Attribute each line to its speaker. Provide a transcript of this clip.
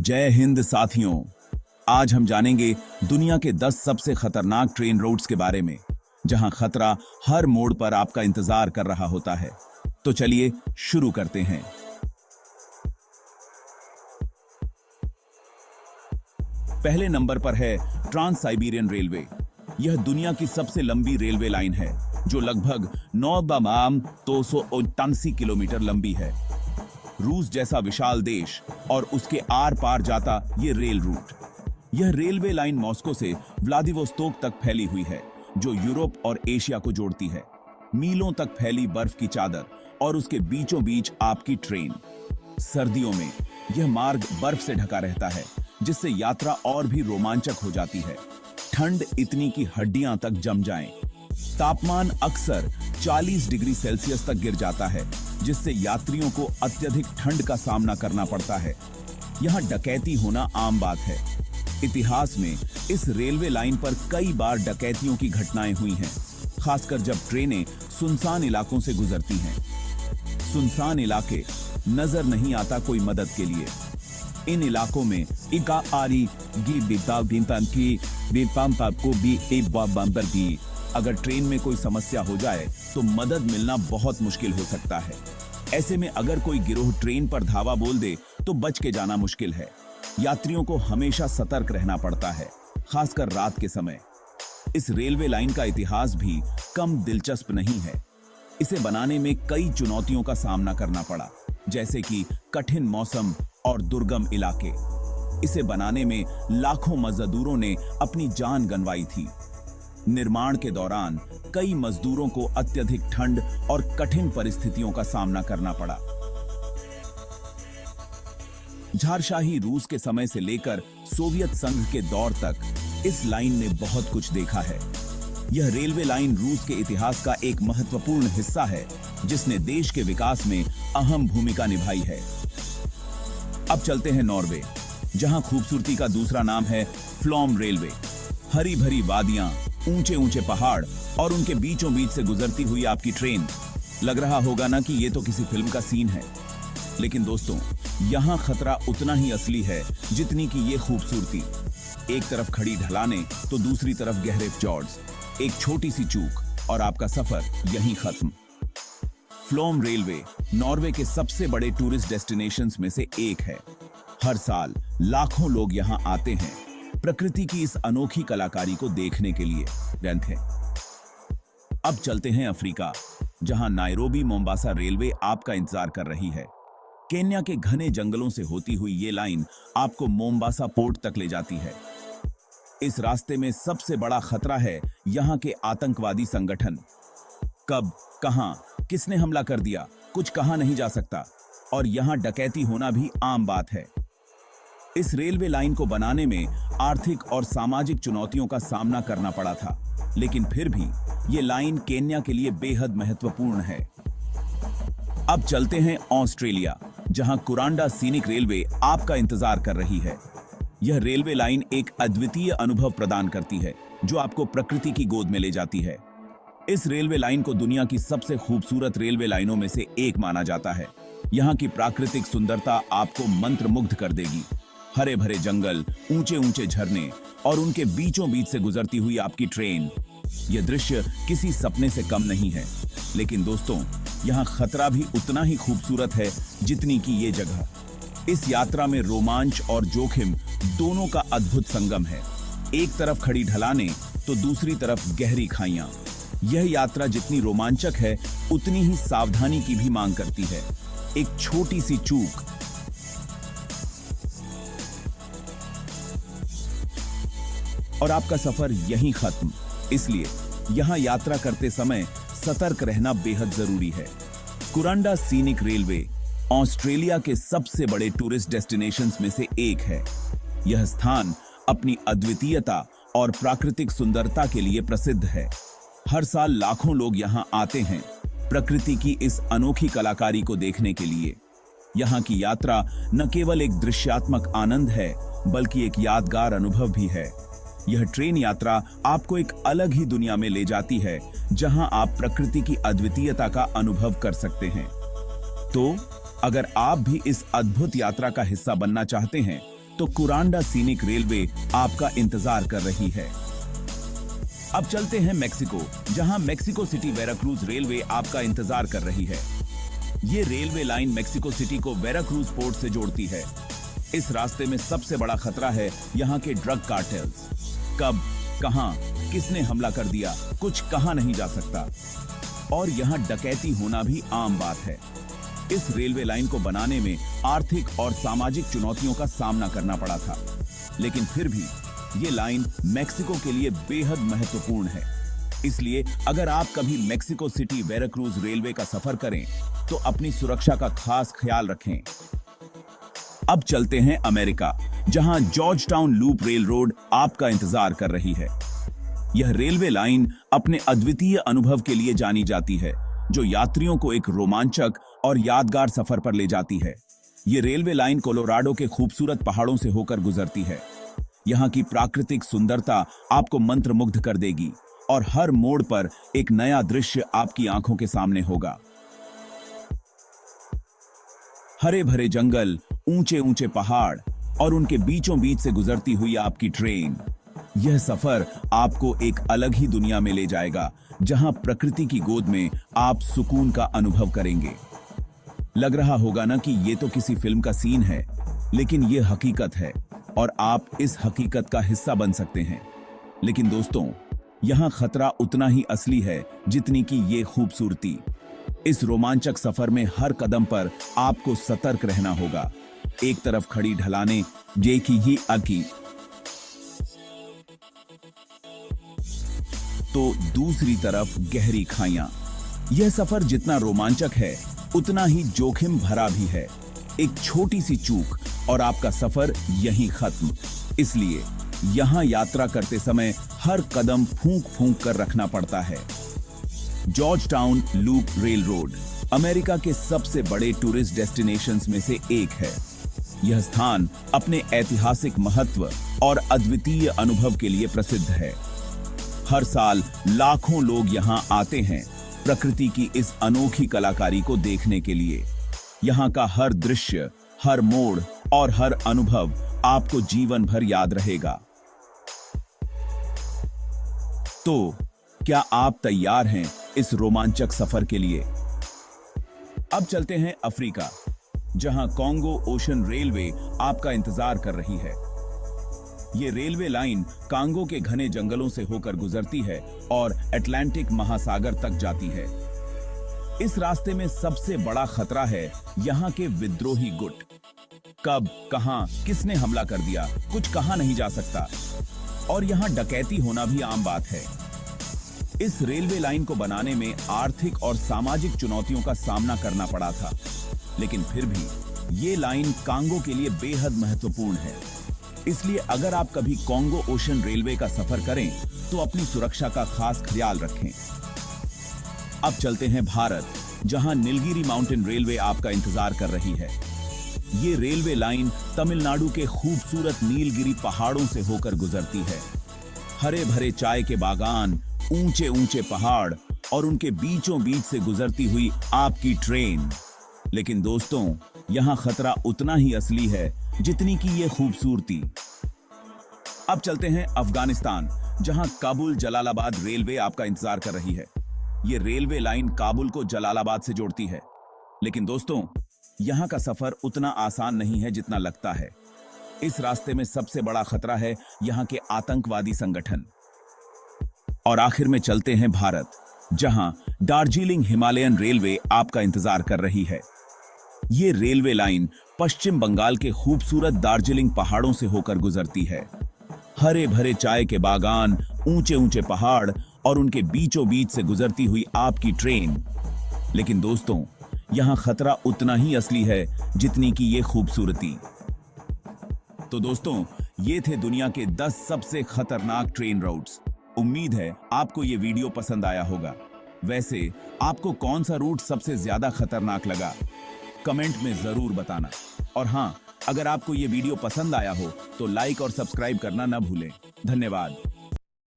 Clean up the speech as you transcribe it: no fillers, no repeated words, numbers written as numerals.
Speaker 1: जय हिंद साथियों। आज हम जानेंगे दुनिया के 10 सबसे खतरनाक ट्रेन रूट्स के बारे में, जहां खतरा हर मोड़ पर आपका इंतजार कर रहा होता है। तो चलिए शुरू करते हैं। पहले नंबर पर है ट्रांस साइबेरियन रेलवे। यह दुनिया की सबसे लंबी रेलवे लाइन है, जो लगभग 9,288 किलोमीटर लंबी है। रूस जैसा विशाल देश और उसके आर पार जाता ये रेल रूट। यह रेलवे लाइन मॉस्को से व्लादिवोस्तोक तक फैली हुई है, जो यूरोप और एशिया को जोड़ती है। मीलों तक फैली बर्फ की चादर और उसके बीचों बीच आपकी ट्रेन। सर्दियों में यह मार्ग बर्फ से ढका रहता है, जिससे यात्रा और भी रोमांचक हो जाती है। ठंड इतनी कि हड्डियां तक जम जाएं। तापमान अक्सर 40 डिग्री सेल्सियस तक गिर जाता है, जिससे यात्रियों को अत्यधिक ठंड का सामना करना पड़ता है। यहाँ डकैती होना आम बात है। इतिहास में इस रेलवे लाइन पर कई बार डकैतियों की घटनाएं हुई हैं, खासकर जब ट्रेनें सुनसान इलाकों से गुजरती हैं। सुनसान इलाके, नजर नहीं आता कोई मदद के लिए। इन इलाकों में अगर ट्रेन में कोई समस्या हो जाए तो मदद मिलना बहुत मुश्किल हो सकता है। ऐसे में अगर कोई गिरोह ट्रेन पर धावा बोल दे तो बच के जाना मुश्किल है। यात्रियों को हमेशा सतर्क रहना पड़ता है, खासकर रात के समय। इस रेलवे लाइन का इतिहास भी कम दिलचस्प नहीं है। इसे बनाने में कई चुनौतियों का सामना करना पड़ा, जैसे कि कठिन मौसम और दुर्गम इलाके। इसे बनाने में लाखों मजदूरों ने अपनी जान गंवाई थी। निर्माण के दौरान कई मजदूरों को अत्यधिक ठंड और कठिन परिस्थितियों का सामना करना पड़ा। झारशाही रूस के समय से लेकर सोवियत संघ के दौर तक इस लाइन ने बहुत कुछ देखा है। यह रेलवे लाइन रूस के इतिहास का एक महत्वपूर्ण हिस्सा है, जिसने देश के विकास में अहम भूमिका निभाई है। अब चलते हैं नॉर्वे, जहां खूबसूरती का दूसरा नाम है फ्लॉम रेलवे। हरी भरी वादियां, ऊंचे ऊंचे पहाड़ और उनके बीचों बीच से गुजरती हुई आपकी ट्रेन। लग रहा होगा ना कि ये तो किसी फिल्म का सीन है। लेकिन दोस्तों, यहाँ खतरा उतना ही असली है जितनी कि ये खूबसूरती। एक तरफ खड़ी ढलानें तो दूसरी तरफ गहरे fjords। एक छोटी सी चूक और आपका सफर यहीं खत्म। फ्लॉम रेलवे नॉर्वे के सबसे बड़े टूरिस्ट डेस्टिनेशंस में से एक है। हर साल लाखों लोग यहाँ आते हैं प्रकृति की इस अनोखी कलाकारी को देखने के लिए। अब चलते हैं अफ्रीका, जहां नायरोबी मोम्बासा रेलवे आपका इंतजार कर रही है। केन्या के घने जंगलों से होती हुई ये लाइन आपको मोम्बासा पोर्ट तक ले जाती है। इस रास्ते में सबसे बड़ा खतरा है यहाँ के आतंकवादी संगठन। कब, कहां, किसने हमला कर दिया, कुछ कहा नहीं जा सकता, और यहाँ डकैती होना भी आम बात है। इस रेलवे लाइन को बनाने में आर्थिक और सामाजिक चुनौतियों का सामना करना पड़ा था, लेकिन फिर भी ये लाइन केन्या के लिए बेहद महत्वपूर्ण है। अब चलते हैं ऑस्ट्रेलिया, जहां कुरांडा सीनिक रेलवे आपका इंतजार कर रही है। यह रेलवे लाइन एक अद्वितीय अनुभव प्रदान करती है, जो आपको प्रकृति की गोद में ले जाती है। इस रेलवे लाइन को दुनिया की सबसे खूबसूरत रेलवे लाइनों में से एक माना जाता है। यहाँ की प्राकृतिक सुंदरता आपको मंत्रमुग्ध कर देगी। हरे भरे जंगल, ऊंचे ऊंचे झरने और उनके बीचों बीच से गुजरती हुई आपकी ट्रेन। यह दृश्य किसी सपने से कम नहीं है। लेकिन दोस्तों, यहाँ खतरा भी उतना ही खूबसूरत है जितनी कि ये जगह। इस यात्रा में रोमांच और जोखिम दोनों का अद्भुत संगम है। एक तरफ खड़ी ढलानें तो दूसरी तरफ गहरी खाइयां। यह यात्रा जितनी रोमांचक है, उतनी ही सावधानी की भी मांग करती है। एक छोटी सी चूक और आपका सफर यहीं खत्म। इसलिए यहां यात्रा करते समय सतर्क रहना बेहद जरूरी है। कुरांडा सीनिक रेलवे ऑस्ट्रेलिया के सबसे बड़े टूरिस्ट डेस्टिनेशंस में से एक है। यह स्थान अपनी अद्वितीयता और प्राकृतिक सुंदरता के लिए प्रसिद्ध है। हर साल लाखों लोग यहां आते हैं प्रकृति की इस अनोखी कलाकारी को देखने के लिए। यहां की यात्रा न केवल एक दृश्यात्मक आनंद है, बल्कि एक यादगार अनुभव भी है। यह ट्रेन यात्रा आपको एक अलग ही दुनिया में ले जाती है, जहां आप प्रकृति की अद्वितीयता का अनुभव कर सकते हैं। तो अगर आप भी इस अद्भुत यात्रा का हिस्सा बनना चाहते हैं, तो कुरांडा सीनिक रेलवे आपका इंतजार कर रही है। अब चलते हैं मेक्सिको, जहां मेक्सिको सिटी वेराक्रूज रेलवे आपका इंतजार कर रही है। ये रेलवे लाइन मेक्सिको सिटी को वेराक्रूज पोर्ट से जोड़ती है। इस रास्ते में सबसे बड़ा खतरा है यहाँ के ड्रग कार्टेल्स। कब, कहां, किसने हमला कर दिया, कुछ कहा नहीं जा सकता। और यहाँ डकैती होना भी आम बात है। इस रेलवे लाइन को बनाने में आर्थिक और सामाजिक चुनौतियों का सामना करना पड़ा था, लेकिन फिर भी ये लाइन मेक्सिको के लिए बेहद महत्वपूर्ण है। इसलिए अगर आप कभी मेक्सिको सिटी वेराक्रूज रेलवे का सफर करें तो अपनी सुरक्षा का खास ख्याल रखें। अब चलते हैं अमेरिका, जहां George town loop rail road आपका इंतजार कर रही है। यह रेलवे लाइन अपने अद्वितीय अनुभव के लिए जानी जाती है, जो यात्रियों को एक रोमांचक और यादगार सफर पर ले जाती है। ये रेलवे लाइन कोलोराडो के खूबसूरत पहाड़ों से होकर गुजरती है। यहाँ की प्राकृतिक सुंदरता आपको मंत्रमुग्ध कर देगी और हर मोड़ पर एक नया दृश्य आपकी आंखों के सामने होगा। हरे भरे जंगल, ऊंचे ऊंचे पहाड़ और उनके बीचों बीच से गुजरती हुई आपकी ट्रेन। यह सफर आपको एक अलग ही दुनिया में ले जाएगा, जहां प्रकृति की गोद में आप सुकून का अनुभव करेंगे। लग रहा होगा ना कि ये तो किसी फिल्म का सीन है, लेकिन ये हकीकत है और आप इस हकीकत का हिस्सा बन सकते हैं। लेकिन दोस्तों, यहाँ खतरा उतना ही असली है जितनी कि ये खूबसूरती। इस रोमांचक सफर में हर कदम पर आपको सतर्क रहना होगा। एक तरफ खड़ी ढलानें, जेकी ही अकी, तो दूसरी तरफ गहरी खाइयां। यह सफर जितना रोमांचक है उतना ही जोखिम भरा भी है। एक छोटी सी चूक और आपका सफर यहीं खत्म। इसलिए यहां यात्रा करते समय हर कदम फूंक फूंक कर रखना पड़ता है। George town loop rail road America के सबसे बड़े टूरिस्ट डेस्टिनेशंस में से एक है। यह स्थान अपने ऐतिहासिक महत्व और अद्वितीय अनुभव के लिए प्रसिद्ध है। हर साल लाखों लोग यहां आते हैं प्रकृति की इस अनोखी कलाकारी को देखने के लिए। यहां का हर दृश्य, हर मोड़ और हर अनुभव आपको जीवन भर याद रहेगा। तो क्या आप तैयार हैं इस रोमांचक सफर के लिए? अब चलते हैं अफ्रीका, जहां कॉन्गो ओशन रेलवे आपका इंतजार कर रही है। ये रेलवे लाइन कांगो के घने जंगलों से होकर गुजरती है और अटलांटिक महासागर तक जाती है। इस रास्ते में सबसे बड़ा खतरा है यहाँ के विद्रोही गुट। कब, कहां, किसने हमला कर दिया, कुछ कहा नहीं जा सकता। और यहाँ डकैती होना भी आम बात है। इस रेलवे लाइन को बनाने में आर्थिक और सामाजिक चुनौतियों का सामना करना पड़ा था, लेकिन फिर भी ये लाइन कांगो के लिए बेहद महत्वपूर्ण है। इसलिए अगर आप कभी कॉन्गो ओशन रेलवे का सफर करें तो अपनी सुरक्षा का खास ख्याल रखें। अब चलते हैं भारत, जहां नीलगिरी माउंटेन रेलवे आपका इंतजार कर रही है। ये रेलवे लाइन तमिलनाडु के खूबसूरत नीलगिरी पहाड़ों से होकर गुजरती है। हरे भरे चाय के बागान, ऊंचे ऊंचे पहाड़ और उनके बीचों बीच से गुजरती हुई आपकी ट्रेन। लेकिन दोस्तों, यहां खतरा उतना ही असली है जितनी की ये खूबसूरती। अब चलते हैं अफगानिस्तान, जहां काबुल जलालाबाद रेलवे आपका इंतजार कर रही है। ये रेलवे लाइन काबुल को जलालाबाद से जोड़ती है। लेकिन दोस्तों, यहां का सफर उतना आसान नहीं है जितना लगता है। इस रास्ते में सबसे बड़ा खतरा है यहां के आतंकवादी संगठन। और आखिर में चलते हैं भारत, जहां दार्जिलिंग हिमालयन रेलवे आपका इंतजार कर रही है। ये रेलवे लाइन पश्चिम बंगाल के खूबसूरत दार्जिलिंग पहाड़ों से होकर गुजरती है। हरे भरे चाय के बागान, ऊंचे ऊंचे पहाड़ और उनके बीचों बीच से गुजरती हुई आपकी ट्रेन। लेकिन दोस्तों, यहां खतरा उतना ही असली है जितनी की ये खूबसूरती। तो दोस्तों, ये थे दुनिया के 10 सबसे खतरनाक ट्रेन रूट्स। उम्मीद है आपको ये वीडियो पसंद आया होगा। वैसे आपको कौन सा रूट सबसे ज्यादा खतरनाक लगा, कमेंट में जरूर बताना। और हाँ, अगर आपको ये वीडियो पसंद आया हो तो लाइक और सब्सक्राइब करना ना भूलें। धन्यवाद।